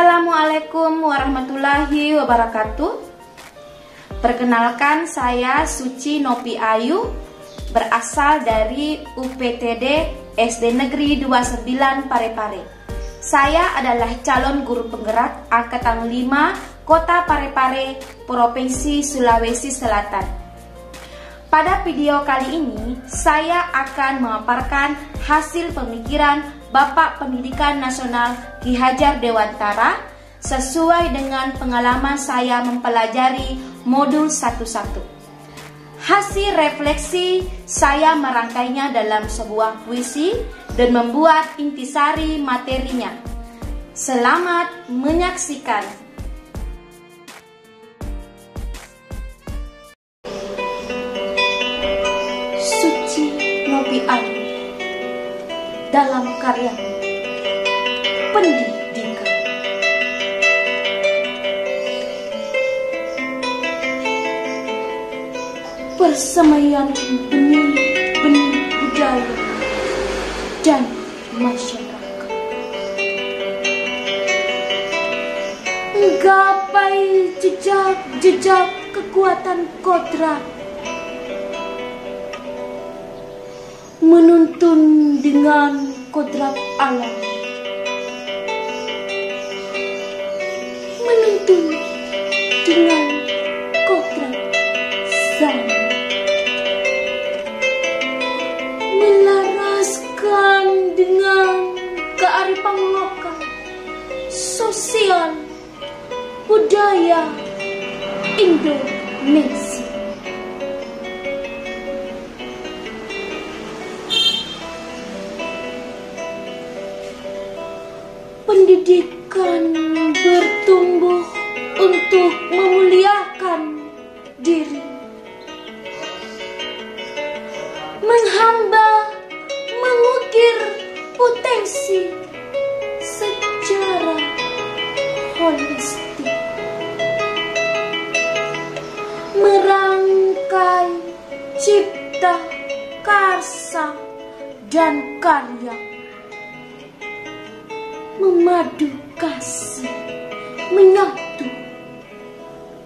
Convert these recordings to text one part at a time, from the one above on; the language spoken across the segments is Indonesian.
Assalamualaikum warahmatullahi wabarakatuh. Perkenalkan, saya Suci Nopi Ayu, berasal dari UPTD SD Negeri 29 Parepare. Saya adalah calon guru penggerak Angkatan 5 Kota Parepare, Provinsi Sulawesi Selatan. Pada video kali ini, saya akan memaparkan hasil pemikiran Bapak Pendidikan Nasional Ki Hajar Dewantara sesuai dengan pengalaman saya mempelajari modul 11. Hasil refleksi saya merangkainya dalam sebuah puisi dan membuat intisari materinya. Selamat menyaksikan. Suci Nopi Ayu dalam karya pendidikan. Persemaian benih-benih budaya dan masyarakat, menggapai jejak-jejak kekuatan kodrat, menuntun dengan kodrat alam, menuntun dengan kodrat zaman, melaraskan dengan kearifan lokal, sosial, budaya Indonesia. Pendidikan bertumbuh untuk memuliakan diri, menghamba, mengukir potensi secara holistik, merangkai cipta, karsa, dan karya, memadu kasih, menyatu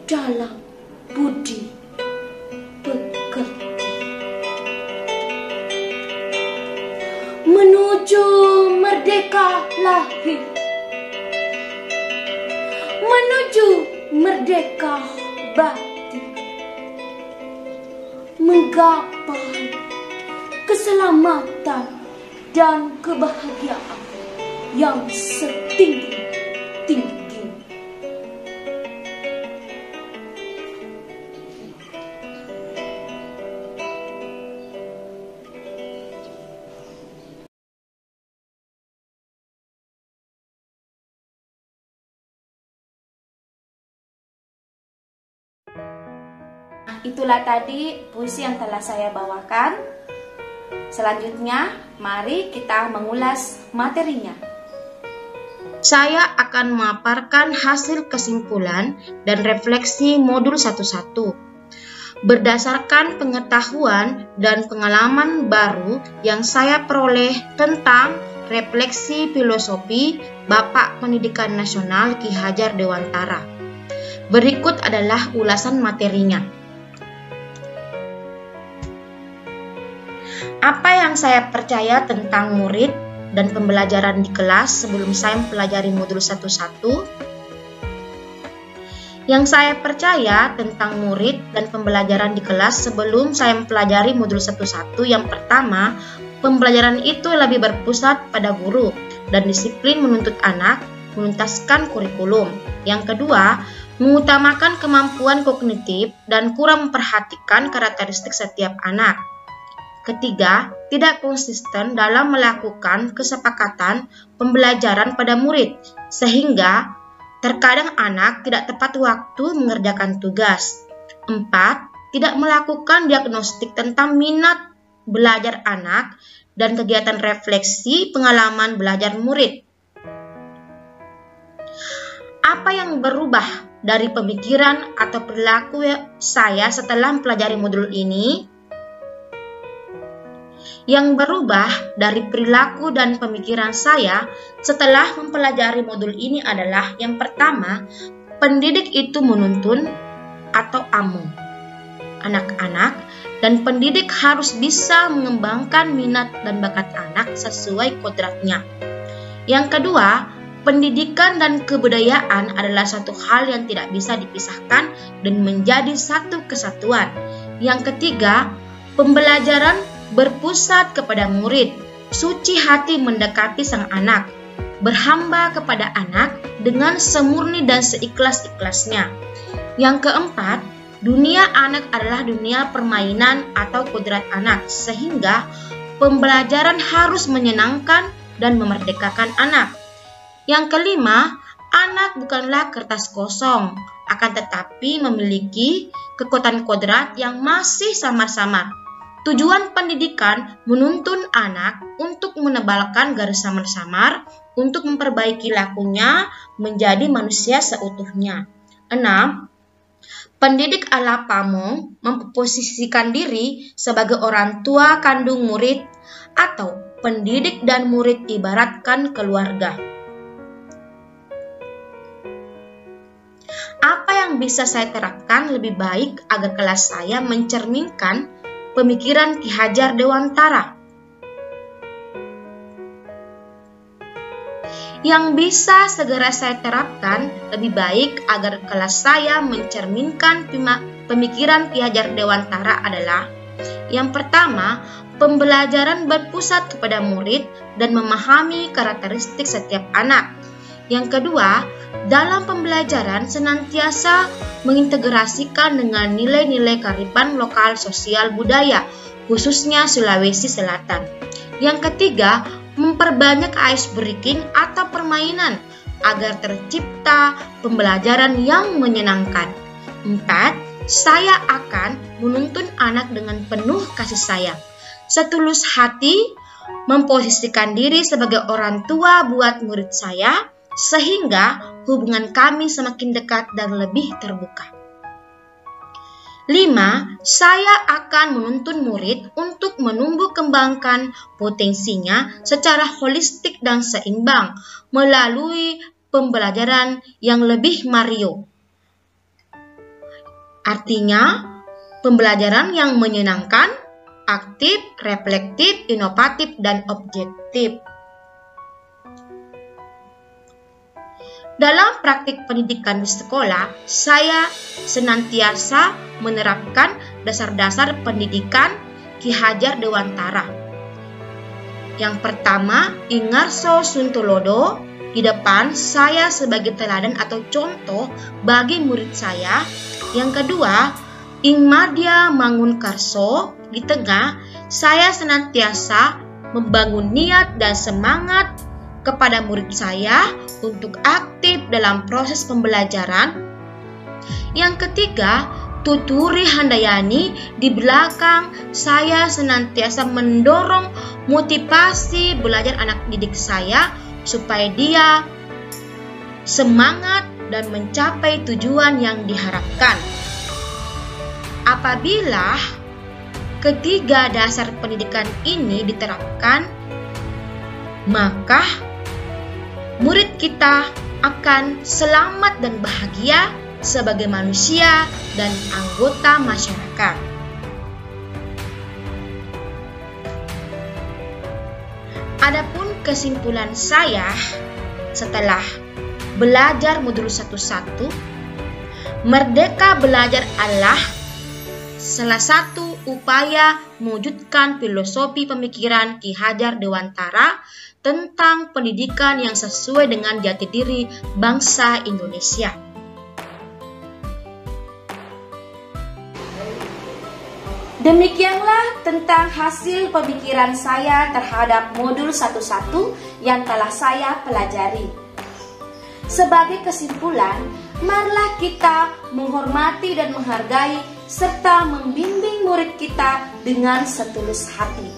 dalam budi pekerti, menuju merdeka lahir, menuju merdeka batin, menggapai keselamatan dan kebahagiaan yang setinggi-tinggi. Itulah tadi puisi yang telah saya bawakan. Selanjutnya, mari kita mengulas materinya. Saya akan memaparkan hasil kesimpulan dan refleksi modul 11 berdasarkan pengetahuan dan pengalaman baru yang saya peroleh tentang refleksi filosofi Bapak Pendidikan Nasional Ki Hajar Dewantara. Berikut adalah ulasan materinya. Apa yang saya percaya tentang murid dan pembelajaran di kelas sebelum saya mempelajari modul 11? Yang saya percaya tentang murid dan pembelajaran di kelas sebelum saya mempelajari modul 11, yang pertama, pembelajaran itu lebih berpusat pada guru dan disiplin menuntut anak menuntaskan kurikulum. Yang kedua, mengutamakan kemampuan kognitif dan kurang memperhatikan karakteristik setiap anak. Ketiga, tidak konsisten dalam melakukan kesepakatan pembelajaran pada murid, sehingga terkadang anak tidak tepat waktu mengerjakan tugas. 4. Tidak melakukan diagnostik tentang minat belajar anak dan kegiatan refleksi pengalaman belajar murid. Apa yang berubah dari pemikiran atau perilaku saya setelah mempelajari modul ini? Yang berubah dari perilaku dan pemikiran saya setelah mempelajari modul ini adalah yang pertama, pendidik itu menuntun atau amo anak-anak, dan pendidik harus bisa mengembangkan minat dan bakat anak sesuai kodratnya. Yang kedua, pendidikan dan kebudayaan adalah satu hal yang tidak bisa dipisahkan dan menjadi satu kesatuan. Yang ketiga, pembelajaran berpusat kepada murid, suci hati mendekati sang anak, berhamba kepada anak dengan semurni dan seikhlas-ikhlasnya. Yang keempat, dunia anak adalah dunia permainan atau kodrat anak, sehingga pembelajaran harus menyenangkan dan memerdekakan anak. Yang kelima, anak bukanlah kertas kosong, akan tetapi memiliki kekuatan kodrat yang masih samar-samar. Tujuan pendidikan menuntun anak untuk menebalkan garis samar-samar, untuk memperbaiki lakunya menjadi manusia seutuhnya. 6. Pendidik ala pamo memposisikan diri sebagai orang tua kandung murid atau pendidik dan murid ibaratkan keluarga. Apa yang bisa saya terapkan lebih baik agar kelas saya mencerminkan pemikiran Ki Hajar Dewantara? Yang bisa segera saya terapkan lebih baik agar kelas saya mencerminkan pemikiran Ki Hajar Dewantara adalah: yang pertama, pembelajaran berpusat kepada murid dan memahami karakteristik setiap anak. Yang kedua, dalam pembelajaran senantiasa mengintegrasikan dengan nilai-nilai kearifan lokal sosial budaya, khususnya Sulawesi Selatan. Yang ketiga, memperbanyak ice breaking atau permainan agar tercipta pembelajaran yang menyenangkan. 4. Saya akan menuntun anak dengan penuh kasih sayang, setulus hati, memposisikan diri sebagai orang tua buat murid saya, sehingga hubungan kami semakin dekat dan lebih terbuka. 5. Saya akan menuntun murid untuk menumbuh kembangkan potensinya secara holistik dan seimbang melalui pembelajaran yang lebih mario. Artinya, pembelajaran yang menyenangkan, aktif, reflektif, inovatif, dan objektif. Dalam praktik pendidikan di sekolah, saya senantiasa menerapkan dasar-dasar pendidikan Ki Hajar Dewantara. Yang pertama, Ingarso Suntolodo. Di depan, saya sebagai teladan atau contoh bagi murid saya. Yang kedua, Ingmadya Mangunkarso. Di tengah, saya senantiasa membangun niat dan semangat kepada murid saya untuk aktif dalam proses pembelajaran. Yang ketiga, Tuturi Handayani. Di belakang, saya senantiasa mendorong motivasi belajar anak didik saya supaya dia semangat dan mencapai tujuan yang diharapkan. Apabila ketiga dasar pendidikan ini diterapkan, maka murid kita akan selamat dan bahagia sebagai manusia dan anggota masyarakat. Adapun kesimpulan saya setelah belajar modul 11, Merdeka Belajar adalah salah satu upaya mewujudkan filosofi pemikiran Ki Hajar Dewantara tentang pendidikan yang sesuai dengan jati diri bangsa Indonesia. Demikianlah tentang hasil pemikiran saya terhadap modul 11 yang telah saya pelajari. Sebagai kesimpulan, marilah kita menghormati dan menghargai serta membimbing murid kita dengan setulus hati.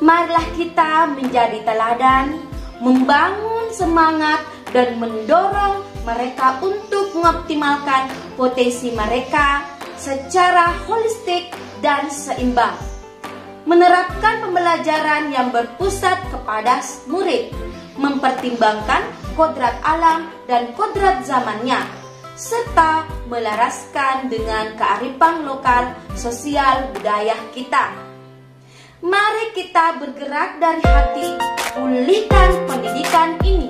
Marilah kita menjadi teladan, membangun semangat dan mendorong mereka untuk mengoptimalkan potensi mereka secara holistik dan seimbang. menerapkan pembelajaran yang berpusat kepada murid, mempertimbangkan kodrat alam dan kodrat zamannya, serta melaraskan dengan kearifan lokal sosial budaya kita. Mari kita bergerak dari hati, pulihkan pendidikan ini.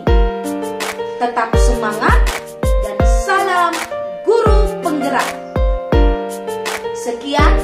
Tetap semangat dan salam guru penggerak. Sekian